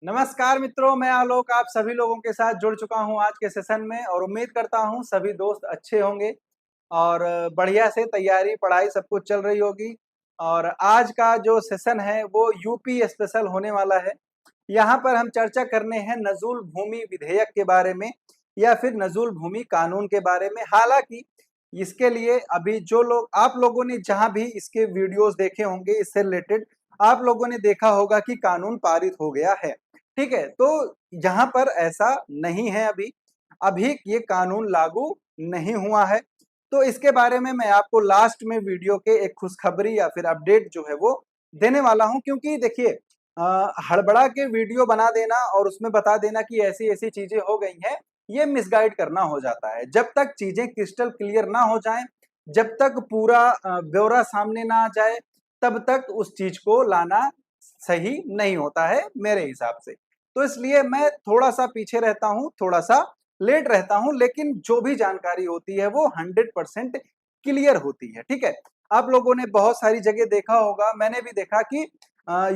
नमस्कार मित्रों, मैं आलोक आप सभी लोगों के साथ जुड़ चुका हूं आज के सेशन में और उम्मीद करता हूं सभी दोस्त अच्छे होंगे और बढ़िया से तैयारी पढ़ाई सब कुछ चल रही होगी। और आज का जो सेशन है वो यूपी स्पेशल होने वाला है। यहाँ पर हम चर्चा करने हैं नजूल भूमि विधेयक के बारे में या फिर नजूल भूमि कानून के बारे में। हालांकि इसके लिए अभी जो लोग आप लोगों ने जहां भी इसके वीडियोस देखे होंगे इससे रिलेटेड आप लोगों ने देखा होगा कि कानून पारित हो गया है। ठीक है, तो यहाँ पर ऐसा नहीं है अभी अभी ये कानून लागू नहीं हुआ है। तो इसके बारे में मैं आपको लास्ट में वीडियो के एक खुशखबरी या फिर अपडेट जो है वो देने वाला हूं, क्योंकि देखिए हड़बड़ा के वीडियो बना देना और उसमें बता देना कि ऐसी ऐसी चीजें हो गई हैं, ये मिसगाइड करना हो जाता है। जब तक चीजें क्रिस्टल क्लियर ना हो जाएं, जब तक पूरा ब्यौरा सामने ना आ जाए, तब तक उस चीज को लाना सही नहीं होता है मेरे हिसाब से। तो इसलिए मैं थोड़ा सा पीछे रहता हूं, थोड़ा सा लेट रहता हूं, लेकिन जो भी जानकारी होती है वो 100% क्लियर होती है। ठीक है, आप लोगों ने बहुत सारी जगह देखा होगा, मैंने भी देखा कि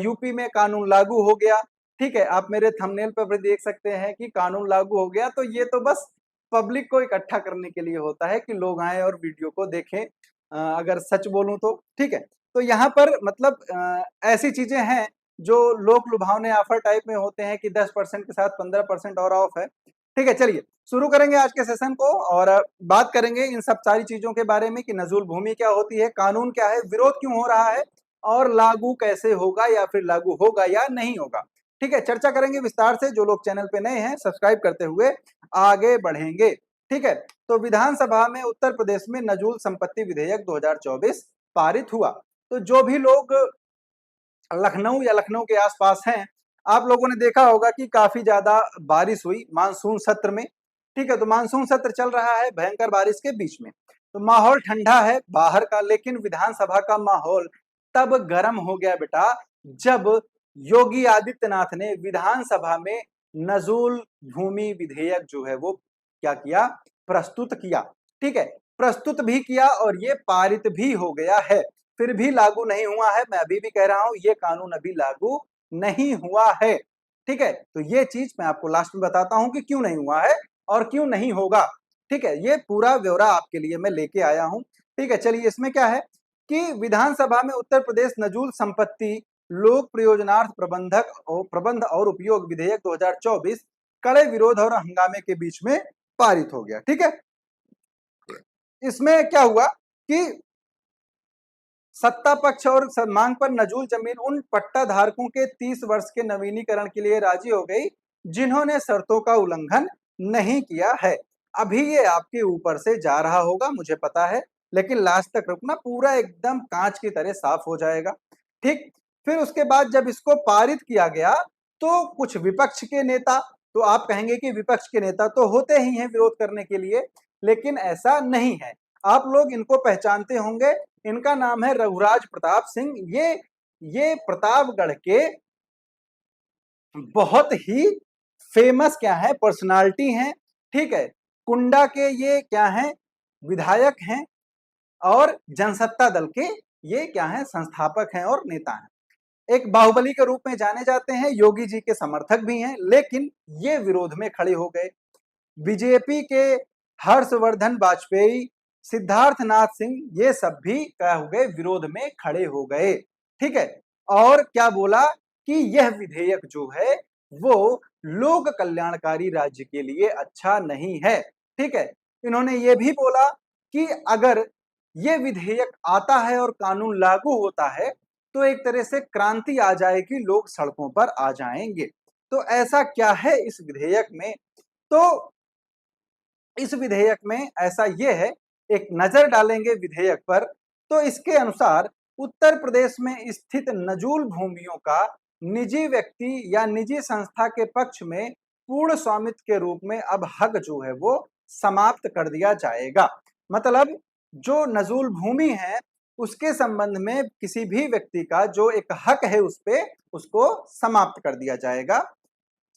यूपी में कानून लागू हो गया। ठीक है, आप मेरे थंबनेल पर भी देख सकते हैं कि कानून लागू हो गया। तो ये तो बस पब्लिक को इकट्ठा करने के लिए होता है कि लोग आए और वीडियो को देखें। अगर सच बोलूं तो ठीक है, तो यहाँ पर मतलब ऐसी चीजें हैं जो लोक लुभावने ऑफर टाइप में होते हैं कि 10% के साथ 15% और ऑफ है। ठीक है, चलिए शुरू करेंगे आज के सेशन को और बात करेंगे इन सब सारी चीजों के बारे में कि नजूल भूमि क्या होती है, कानून क्या है, विरोध क्यों हो रहा है और लागू कैसे होगा या फिर लागू होगा या नहीं होगा। ठीक है, चर्चा करेंगे विस्तार से। जो लोग चैनल पे नए हैं सब्सक्राइब करते हुए आगे बढ़ेंगे। ठीक है, तो विधानसभा में उत्तर प्रदेश में नजूल संपत्ति विधेयक 2024 पारित हुआ। तो जो भी लोग लखनऊ या लखनऊ के आसपास हैं, आप लोगों ने देखा होगा कि काफी ज्यादा बारिश हुई मानसून सत्र में। ठीक है, तो मानसून सत्र चल रहा है भयंकर बारिश के बीच में, तो माहौल ठंडा है बाहर का, लेकिन विधानसभा का माहौल तब गर्म हो गया बेटा जब योगी आदित्यनाथ ने विधानसभा में नजूल भूमि विधेयक जो है वो क्या किया, प्रस्तुत किया। ठीक है, प्रस्तुत भी किया और ये पारित भी हो गया है। फिर भी लागू नहीं हुआ है, मैं अभी भी कह रहा हूं ये कानून अभी लागू नहीं हुआ है। ठीक है, तो ये चीज मैं आपको लास्ट में बताता हूं कि क्यों नहीं हुआ है और क्यों नहीं होगा। ठीक है, ये पूरा ब्यौरा आपके लिए मैं लेके आया हूं। ठीक है, चलिए इसमें क्या है कि विधानसभा में उत्तर प्रदेश नजूल संपत्ति लोक प्रयोजनार्थ प्रबंध और उपयोग विधेयक 2024 कड़े विरोध और हंगामे के बीच में पारित हो गया। ठीक है, इसमें क्या हुआ कि सत्ता पक्ष और मांग पर नजूल जमीन उन पट्टा धारकों के 30 वर्ष के नवीनीकरण के लिए राजी हो गई जिन्होंने शर्तों का उल्लंघन नहीं किया है। अभी ये आपके ऊपर से जा रहा होगा मुझे पता है, लेकिन लास्ट तक रुकना, पूरा एकदम कांच की तरह साफ हो जाएगा। ठीक, फिर उसके बाद जब इसको पारित किया गया तो कुछ विपक्ष के नेता, तो आप कहेंगे कि विपक्ष के नेता तो होते ही हैं विरोध करने के लिए, लेकिन ऐसा नहीं है। आप लोग इनको पहचानते होंगे, इनका नाम है रघुराज प्रताप सिंह। ये प्रतापगढ़ के बहुत ही फेमस क्या है, पर्सनालिटी हैं। ठीक है, कुंडा के ये क्या हैं, विधायक हैं और जनसत्ता दल के ये क्या हैं, संस्थापक हैं और नेता हैं। एक बाहुबली के रूप में जाने जाते हैं, योगी जी के समर्थक भी हैं, लेकिन ये विरोध में खड़े हो गए। बीजेपी के हर्षवर्धन वाजपेयी, सिद्धार्थनाथ सिंह, ये सब भी क्या हो गए, विरोध में खड़े हो गए। ठीक है, और क्या बोला कि यह विधेयक जो है वो लोक कल्याणकारी राज्य के लिए अच्छा नहीं है। ठीक है, इन्होंने ये भी बोला कि अगर ये विधेयक आता है और कानून लागू होता है तो एक तरह से क्रांति आ जाएगी, लोग सड़कों पर आ जाएंगे। तो ऐसा क्या है इस विधेयक में, तो इस विधेयक में ऐसा ये है, एक नजर डालेंगे विधेयक पर, तो इसके अनुसार उत्तर प्रदेश में स्थित नजूल भूमियों का निजी व्यक्ति या निजी संस्था के पक्ष में पूर्ण स्वामित्व के रूप में अब हक जो है वो समाप्त कर दिया जाएगा। मतलब जो नजूल भूमि है उसके संबंध में किसी भी व्यक्ति का जो एक हक है उस पे उसको समाप्त कर दिया जाएगा।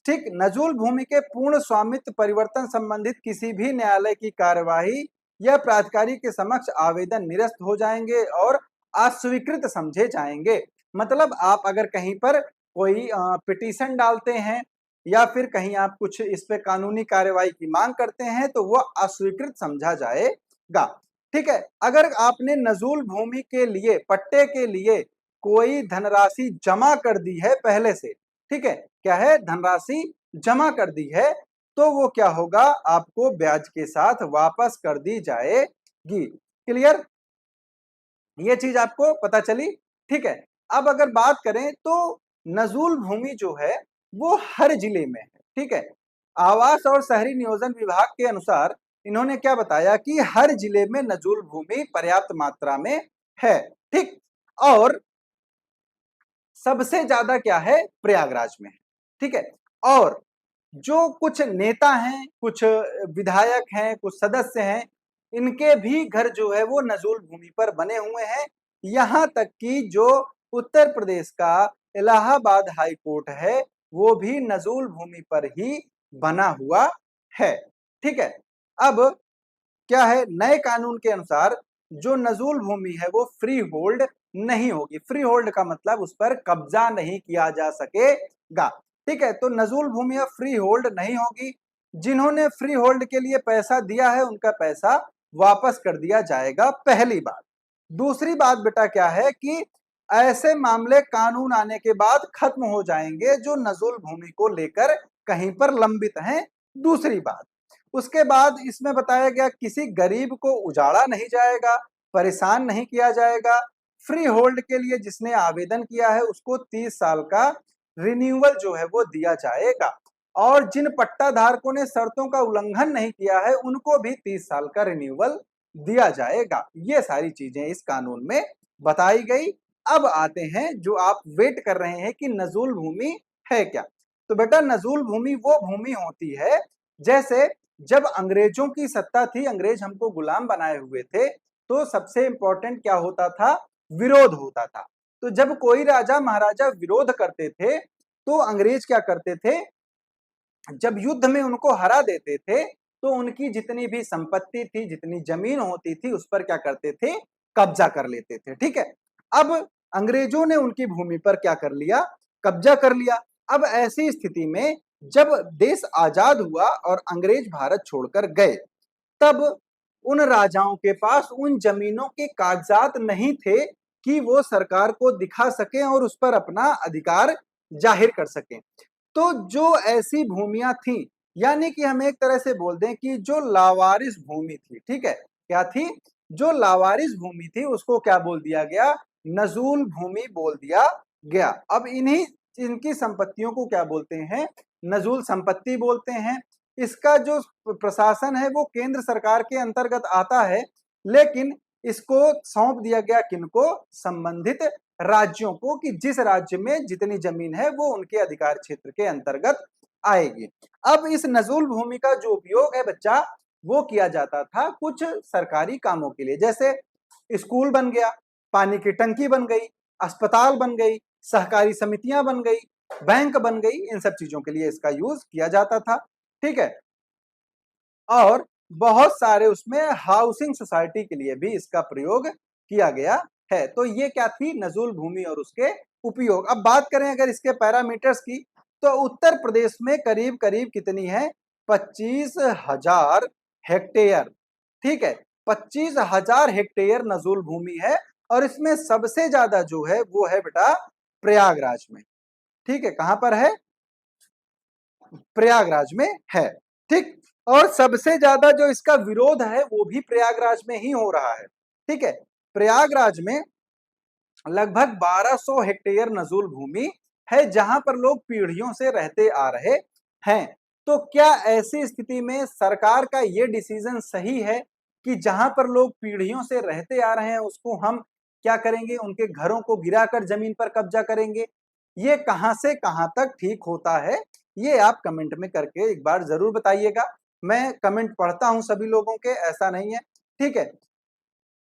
ठीक, नजूल भूमि के पूर्ण स्वामित्व परिवर्तन संबंधित किसी भी न्यायालय की कार्यवाही या प्राधिकारी के समक्ष आवेदन निरस्त हो जाएंगे और अस्वीकृत समझे जाएंगे। मतलब आप अगर कहीं पर कोई पिटीशन डालते हैं या फिर कहीं आप कुछ इस पे कानूनी कार्यवाही की मांग करते हैं तो वो अस्वीकृत समझा जाएगा। ठीक है, अगर आपने नजूल भूमि के लिए, पट्टे के लिए कोई धनराशि जमा कर दी है पहले से, ठीक है, क्या है, धनराशि जमा कर दी है, तो वो क्या होगा, आपको ब्याज के साथ वापस कर दी जाएगी। क्लियर, ये चीज आपको पता चली। ठीक है, अब अगर बात करें तो नजूल भूमि जो है वो हर जिले में है। ठीक है, आवास और शहरी नियोजन विभाग के अनुसार इन्होंने क्या बताया कि हर जिले में नजूल भूमि पर्याप्त मात्रा में है। ठीक, और सबसे ज्यादा क्या है, प्रयागराज में है। ठीक है, और जो कुछ नेता हैं, कुछ विधायक हैं, कुछ सदस्य हैं, इनके भी घर जो है वो नजूल भूमि पर बने हुए हैं। यहां तक कि जो उत्तर प्रदेश का इलाहाबाद हाई कोर्ट है वो भी नजूल भूमि पर ही बना हुआ है। ठीक है, अब क्या है, नए कानून के अनुसार जो नजूल भूमि है वो फ्री होल्ड नहीं होगी। फ्री होल्ड का मतलब उस पर कब्जा नहीं किया जा सकेगा। ठीक है, तो नजूल भूमि अब फ्री होल्ड नहीं होगी। जिन्होंने फ्री होल्ड के लिए पैसा दिया है उनका पैसा वापस कर दिया जाएगा, पहली बात। दूसरी बात बेटा क्या है कि ऐसे मामले कानून आने के बाद खत्म हो जाएंगे जो नजूल भूमि को लेकर कहीं पर लंबित हैं, दूसरी बात। उसके बाद इसमें बताया गया किसी गरीब को उजाड़ा नहीं जाएगा, परेशान नहीं किया जाएगा। फ्री होल्ड के लिए जिसने आवेदन किया है उसको 30 साल का रिन्यूअल जो है वो दिया जाएगा, और जिन पट्टा धारकों ने शर्तों का उल्लंघन नहीं किया है उनको भी 30 साल का रिन्यूअल दिया जाएगा। ये सारी चीजें इस कानून में बताई गई। अब आते हैं जो आप वेट कर रहे हैं कि नजूल भूमि है क्या। तो बेटा नजूल भूमि वो भूमि होती है, जैसे जब अंग्रेजों की सत्ता थी, अंग्रेज हमको गुलाम बनाए हुए थे, तो सबसे इंपॉर्टेंट क्या होता था, विरोध होता था। तो जब कोई राजा महाराजा विरोध करते थे तो अंग्रेज क्या करते थे, जब युद्ध में उनको हरा देते थे तो उनकी जितनी भी संपत्ति थी, जितनी जमीन होती थी, उस पर क्या करते थे, कब्जा कर लेते थे। ठीक है, अब अंग्रेजों ने उनकी भूमि पर क्या कर लिया, कब्जा कर लिया। अब ऐसी स्थिति में जब देश आजाद हुआ और अंग्रेज भारत छोड़कर गए, तब उन राजाओं के पास उन जमीनों के कागजात नहीं थे कि वो सरकार को दिखा सकें और उस पर अपना अधिकार जाहिर कर सकें। तो जो ऐसी भूमियां थी, यानी कि हम एक तरह से बोल दें कि जो लावारिस भूमि थी, ठीक है, क्या थी, जो लावारिस भूमि थी उसको क्या बोल दिया गया, नजूल भूमि बोल दिया गया। अब इन्हीं इनकी संपत्तियों को क्या बोलते हैं, नजूल संपत्ति बोलते हैं। इसका जो प्रशासन है वो केंद्र सरकार के अंतर्गत आता है, लेकिन इसको सौंप दिया गया किनको, संबंधित राज्यों को, कि जिस राज्य में जितनी जमीन है वो उनके अधिकार क्षेत्र के अंतर्गत आएगी। अब इस नजूल भूमि का जो उपयोग है बच्चा, वो किया जाता था कुछ सरकारी कामों के लिए, जैसे स्कूल बन गया, पानी की टंकी बन गई, अस्पताल बन गई, सहकारी समितियां बन गई, बैंक बन गई, इन सब चीजों के लिए इसका यूज किया जाता था। ठीक है, और बहुत सारे उसमें हाउसिंग सोसाइटी के लिए भी इसका प्रयोग किया गया है। तो ये क्या थी, नजूल भूमि और उसके उपयोग। अब बात करें अगर इसके पैरामीटर्स की, तो उत्तर प्रदेश में करीब करीब कितनी है, 25,000 हेक्टेयर। ठीक है, 25,000 हेक्टेयर नजूल भूमि है, और इसमें सबसे ज्यादा जो है वो है बेटा प्रयागराज में। ठीक है, कहां पर है, प्रयागराज में है। ठीक, और सबसे ज्यादा जो इसका विरोध है वो भी प्रयागराज में ही हो रहा है। ठीक है, प्रयागराज में लगभग 1200 हेक्टेयर नजूल भूमि है जहां पर लोग पीढ़ियों से रहते आ रहे हैं। तो क्या ऐसी स्थिति में सरकार का ये डिसीजन सही है कि जहां पर लोग पीढ़ियों से रहते आ रहे हैं उसको हम क्या करेंगे, उनके घरों को गिराकर जमीन पर कब्जा करेंगे? ये कहां से कहां तक ठीक होता है, ये आप कमेंट में करके एक बार जरूर बताइएगा। मैं कमेंट पढ़ता हूं सभी लोगों के, ऐसा नहीं है। ठीक है,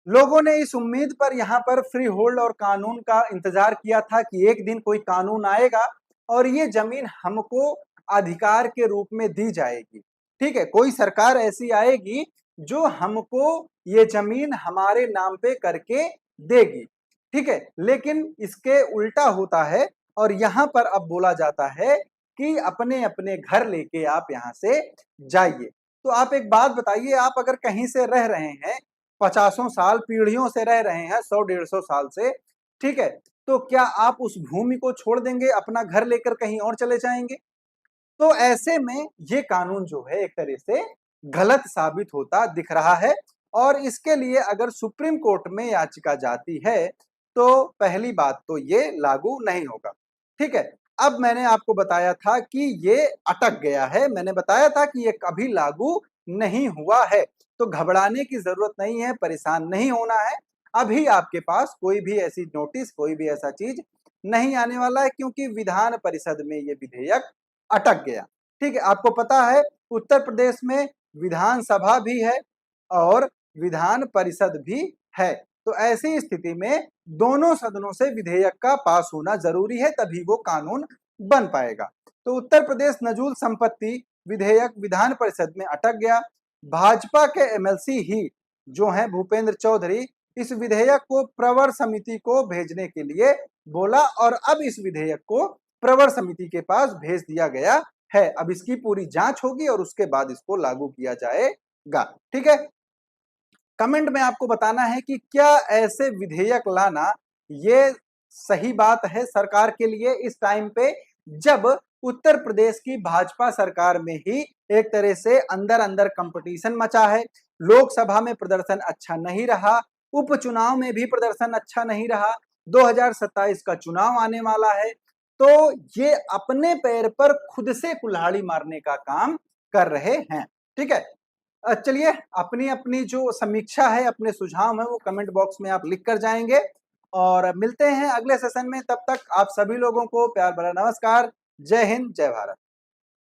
लोगों ने इस उम्मीद पर यहाँ पर फ्री होल्ड और कानून का इंतजार किया था कि एक दिन कोई कानून आएगा और ये जमीन हमको अधिकार के रूप में दी जाएगी। ठीक है, कोई सरकार ऐसी आएगी जो हमको ये जमीन हमारे नाम पे करके देगी। ठीक है, लेकिन इसके उल्टा होता है, और यहाँ पर अब बोला जाता है कि अपने-अपने घर लेके आप यहाँ से जाइए। तो आप एक बात बताइए, आप अगर कहीं से रह रहे हैं, पचासों साल पीढ़ियों से रह रहे हैं, 100 150 साल से, ठीक है? तो क्या आप उस भूमि को छोड़ देंगे, अपना घर लेकर कहीं और चले जाएँगे? तो ऐसे में ये कानून जो है एक तरह से गलत साबित होता दिख रहा है और इसके लिए अगर सुप्रीम कोर्ट में याचिका जाती है, तो पहली बात तो ये लागू नहीं होगा, ठीक है? अब मैंने आपको बताया था कि ये अटक गया है, मैंने बताया था कि ये कभी लागू नहीं हुआ है, तो घबराने की ज़रूरत नहीं है, परेशान नहीं होना है। अभी आपके पास कोई भी ऐसी नोटिस, कोई भी ऐसा चीज़ नहीं आने वाला है क्योंकि विधान परिषद में ये विधेयक अटक गया, ठीक है? आपको पता है उत्तर प्रदेश में विधानसभा भी है और विधान परिषद भी है, तो ऐसी स्थिति में दोनों सदनों से विधेयक का पास होना ज़रूरी है, तभी वो कानून बन पाएगा। तो उत्तर प्रदेश नजूल संपत्ति विधेयक विधान परिषद में अटक गया। भाजपा के एमएलसी ही जो हैं भूपेंद्र चौधरी, इस विधेयक को प्रवर समिति को भेजने के लिए बोला और अब इस विधेयक को प्रवर समिति के पास भेज दिया गया है। अब इसकी पूरी जांच होगी और उसके बाद इसको लागू किया जाएगा, ठीक है? कमेंट में आपको बताना है कि क्या ऐसे विधेयक लाना ये सही बात है सरकार के लिए इस टाइम पे, जब उत्तर प्रदेश की भाजपा सरकार में ही एक तरह से अंदर-अंदर कंपटीशन मचा है, लोकसभा में प्रदर्शन अच्छा नहीं रहा, उपचुनाव में भी प्रदर्शन अच्छा नहीं रहा, 2027 का चुनाव आने वाला है, तो ये अपने पैर पर खुद से कुल्हाड़ी मारने का काम कर रहे हैं, ठीक है? चलिए अपनी-अपनी जो समीक्षा है, अपने सुझाव हैं वो कमेंट बॉक्स में आप लिख कर जाएँगे और मिलते हैं अगले सेशन में, तब तक आप सभी लोगों को प्यार भरा नमस्कार। जय हिंद, जय भारत।